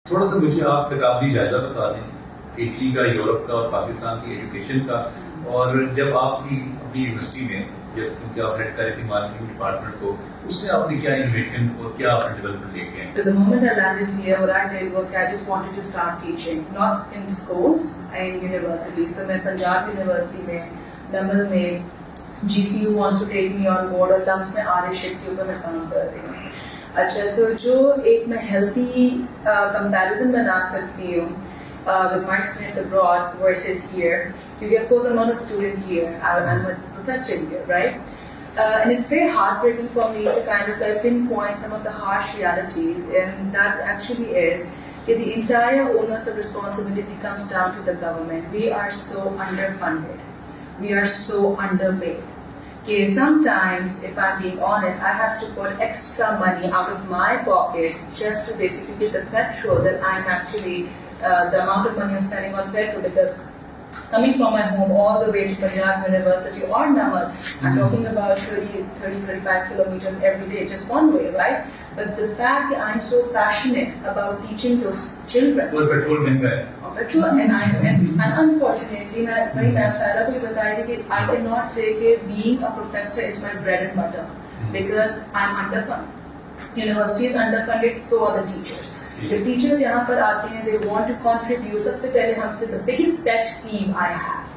تھوڑا سا مجھے آپ تقابلی جائزہ بتا دیں اٹلی کا، یورپ کا اور پاکستان کی ایجوکیشن کا، اور جب آپ تھی اپنی یونیورسٹی میں، جب کیونکہ آپ ہیڈ کر رہی تھی مارکیٹنگ ڈپارٹمنٹ کو، اس میں آپ نے کیا انوویشن اور کیا آپ نے ڈیولپمنٹ لے کے آئے؟ So the moment I landed here, what I did was I just wanted to start teaching, not in schools, in universities. So میں پنجاب یونیورسٹی میں، نمل میں GCU wants to take me on board، اور لمس میں آرشپ کے اوپر میں کام کر رہی ہوں. اچھا، سو جو ایک میں ہیلتھی کمپیریزن بنا سکتی ہوں with my experience abroad versus here, because of course I'm not a student here, I'm a professor here, right? And it's very heartbreaking for me to kind of pinpoint some of the harsh realities, and that actually is that the entire onus of responsibility comes down to the government. We are so underfunded, we are so underpaid. Okay, sometimes, if I'm being honest, I have to put extra money out of my pocket just to basically get the petrol that I'm actually, the amount of money I'm spending on petrol, because coming from my home all the way to Punjab University or Namal, I'm talking about 35 kilometers every day, just one way, right? But the fact that I'm so passionate about teaching those children. اور petrol مہنگا ہے. Petrol, and unfortunately, ma'am Sarah ko ye bataya ki I cannot say that being a professor is my bread and butter, because I'm underfunded. University is underfunded, so are the teachers. The teachers yahan par aate hain, they want to contribute. Sabse pehle humse the biggest pet peeve I have,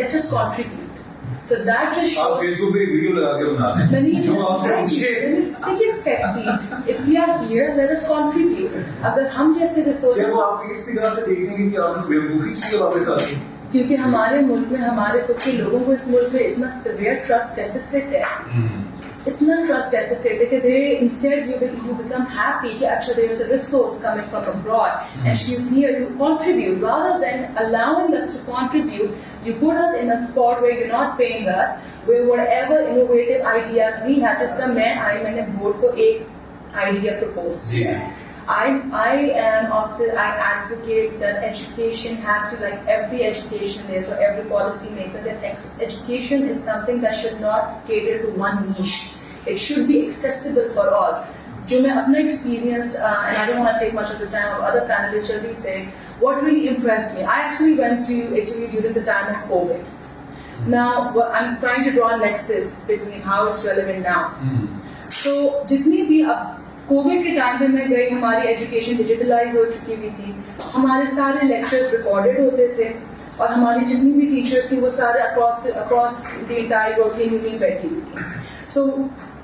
let us contribute. So that just shows. آپ Facebook پہ video لگا کے بنا دیں جو آپ سے پوچھے. biggest pet peeve, if we are here, let us contribute. اگر ہم جیسے resources، جب آپ اس نگاہ سے دیکھیں گے کہ آپ نے بیوقوفی کی ہے واپس آتی ہیں، کیونکہ ہمارے ملک میں ہمارے خود کے لوگوں کو اس ملک میں اتنا سیویئر ٹرسٹ ڈیفیسٹ ہے، اتنا ٹرسٹ ڈیفیسٹ ہے کہ they instead you become happy کہ اچھا there is a resource coming from abroad and she is here to contribute, rather than allowing us to contribute. You put us in a spot where you're not paying us, where whatever innovative ideas we have, just میں نے board کو ایک idea propose کیا. I advocate that education has to, like every educationalist or every policy maker, that education is something that should not cater to one niche. It should be accessible for all. جو میں اپنا experience, and I don't want to take much of the time of other panelists, already say what really impressed me. I actually went to Italy during the time of COVID. Now I'm trying to draw a nexus between how it's relevant now. So جتنی بھی اب Covid کے time پہ میں گئی، ہماری education digitalise ہو چکی ہوئی تھی، ہمارے سارے لیکچرز ریکارڈڈ ہوتے تھے، اور ہماری جتنی بھی ٹیچرس تھیں وہ سارے across the entire working union بیٹھی ہوئی تھی. سو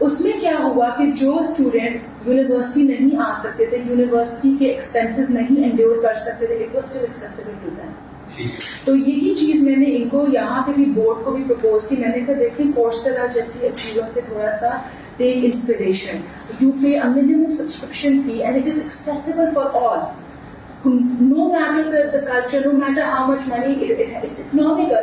اس میں کیا ہوا کہ جو اسٹوڈینٹس یونیورسٹی نہیں آ سکتے تھے، یونیورسٹی کے ایکسپینسز نہیں انڈیور کر سکتے تھے، it was still accessible to them. تو یہی چیز میں نے ان کو یہاں پہ بھی بورڈ کو بھی پرپوز کی. میں نے کہا دیکھیں کورسرا جیسی چیزوں سے تھوڑا سا take inspiration. You pay a minimum subscription fee and it is accessible for all. No matter the culture, no matter how much money, it's economical.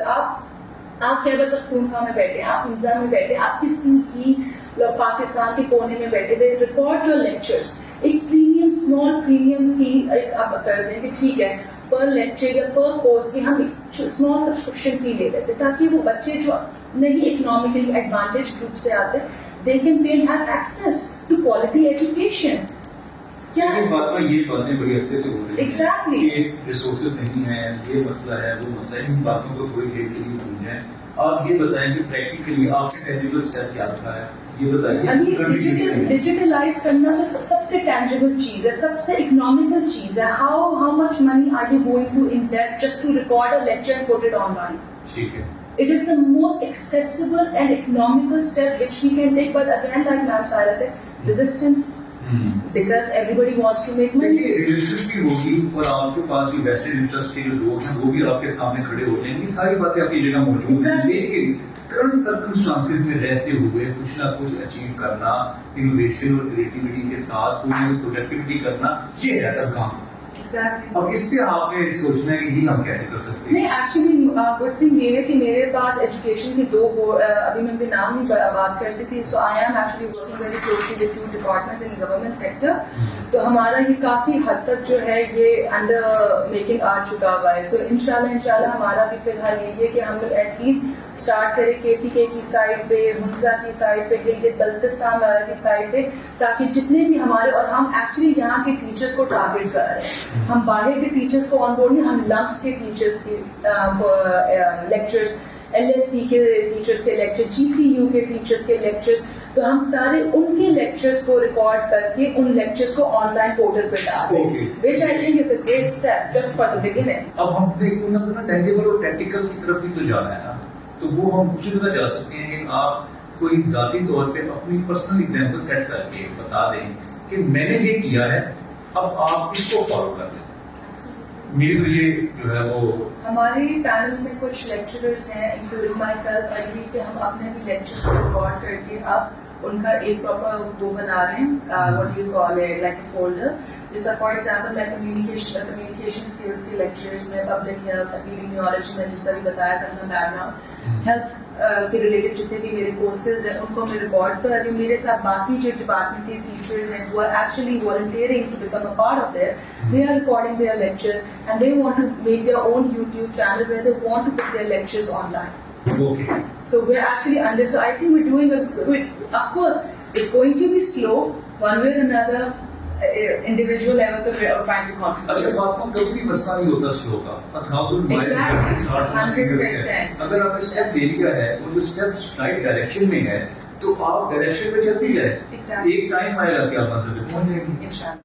آپ خیبر پختونخوا میں بیٹھے، آپ حمزہ میں بیٹھے، آپ کسی کی پاکستان کے کونے میں بیٹھے ہوئے، ریکارڈ یور لیکچرس. ایک پریمیم، اسمال پریمیم فی آپ کر دیں کہ ٹھیک ہے پر لیکچر یا پر کورس کی ہم اسمال سبسکرپشن فی لے لیتے، تاکہ وہ بچے جو نہیں اکنامکلی ایڈوانٹیج گروپ سے آتے، they can pay and have access to quality education. کیا فاطمہ یہ باتیں بڑی عرصے سے ہو رہی ہیں exactly کہ ریسورسز نہیں ہیں، یہ مسئلہ ہے، وہ مسئلہ ہے. ان باتوں کو تھوڑی دیر کے لیے بھول جائیں. آپ یہ بتائیں کہ پریکٹیکلی آپ نے ٹینجیبل اسٹیپ کیا رکھا ہے، یہ بتائیے. ڈیجیٹلائز کرنا تو سب سے ٹینجیبل چیز ہے، سب سے اکنامیکل چیز ہے. how much money are you going to invest just to record a lecture and put it online? ٹھیک ہے. It is the most accessible and economical step which we can take, but again, like Ma'am Sarah said, resistance, because everybody wants to make money. دیکھیے resistance بھی ہوگی اور آپ کے پاس جو vested interest کے جو لوگ ہیں وہ بھی آپ کے سامنے کھڑے ہو جائیں گے. ساری باتیں اپنی جگہ موجود ہیں، لیکن کرنٹ سرکمسٹانسز میں رہتے ہوئے کچھ نہ کچھ اچیو کرنا، انوویشن اور کریٹیوٹی کے ساتھ کوئی پروڈکٹیوٹی کرنا، یہ ہے سب کام. اب اس پہ آپ نے سوچنا ہے کہ یہ ہم کیسے کر سکتے ہیں. نہیں، ایکچولی گڈ تھنگ یہ ہے کہ میرے پاس ایجوکیشن کے دو ابھی میں ان کے نام نہیں بات کر سکتی. So I am actually working very closely with 2 departments in government sector. تو ہمارا یہ کافی حد تک جو ہے یہ انڈر میکنگ آ چکا ہوا ہے. سو انشاءاللہ ہمارا بھی فی الحال یہ ہے کہ ہم لوگ ایٹ لیسٹ اسٹارٹ کریں KPK کی سائڈ پہ, ہنزا کی سائڈ پہ, گلگت بلتستان کی سائڈ پہ, تاکہ جتنے بھی ہمارے, اور ہم ایکچولی یہاں کے ٹیچرس کو ٹارگیٹ کر رہے ہیں, ہم باہر کے ٹیچرس کو آن بورڈ نہیں, ہم لمس کے ٹیچرس کے لیکچرز, LSC کے ٹیچرس کے لیکچر, GCU کے ٹیچرس کے لیکچرز, تو ہم سارے ان کے لیکچرز کو ریکارڈ کر کے ان لیکچرز کو آن لائن پورٹل پہ ڈال رہے ہیں, which I think is a great step just for the beginning. اب ہم نے ٹینجیبل اور ٹیکٹیکل کی طرف بھی تو جانا ہے نا, تو وہ ہم کچھ طرح جا سکتے ہیں کہ آپ کوئی ذاتی طور پہ اپنی پرسنل ایگزامپل سیٹ کر کے بتا دیں کہ میں نے یہ کیا ہے, اب آپ اس کو فالو کر لیں. میرے تو یہ جو ہے وہ ہمارے پینل میں کچھ لیکچررس ہیں انکلوڈنگ مائی سیلف, کہ ہم اپنے بھی لیکچرس کو ریکارڈ کر کے اب ان کا ایک پراپر وہ بنا رہے ہیں, what you call it, like a folder. جیسا فار ایگزامپل میں کمیونیکیشن اسکلس کے لیکچرز میں, پبلک ہیلتھ, ایپیڈیمیولوجی میں جیسا بھی بتایا تھا اپنا بیک گراؤنڈ, ہیلتھ کے ریلیٹڈ جتنے بھی میرے کورسز ہیں ان کو میں ریکارڈ کر رہی ہوں. میرے ساتھ باقی جو ڈپارٹمنٹ کے ٹیچرز ہیں who are actually volunteering to become a part of this, they are recording their lectures and they want to make their own YouTube channel where they want to put their lectures online. Okay. So we're actually under, so I think we're doing a good, of course it's going to be slow one way or another, individual level peh we are trying to contribute. اچھا فاطمہ, کبھی بھی مسئلہ نہیں ہوتا سلو کا, 1000 Exactly. 100%. اگر آپ نے اسٹیپ لے لیا ہے اور جو اسٹیپ رائٹ ڈائریکشن میں ہے تو آپ ڈائریکشن میں چلتی جائیں, ایک ٹائم آئے گا کہ آپ منزل پہ پہنچ جائیں گے. انشاءاللہ.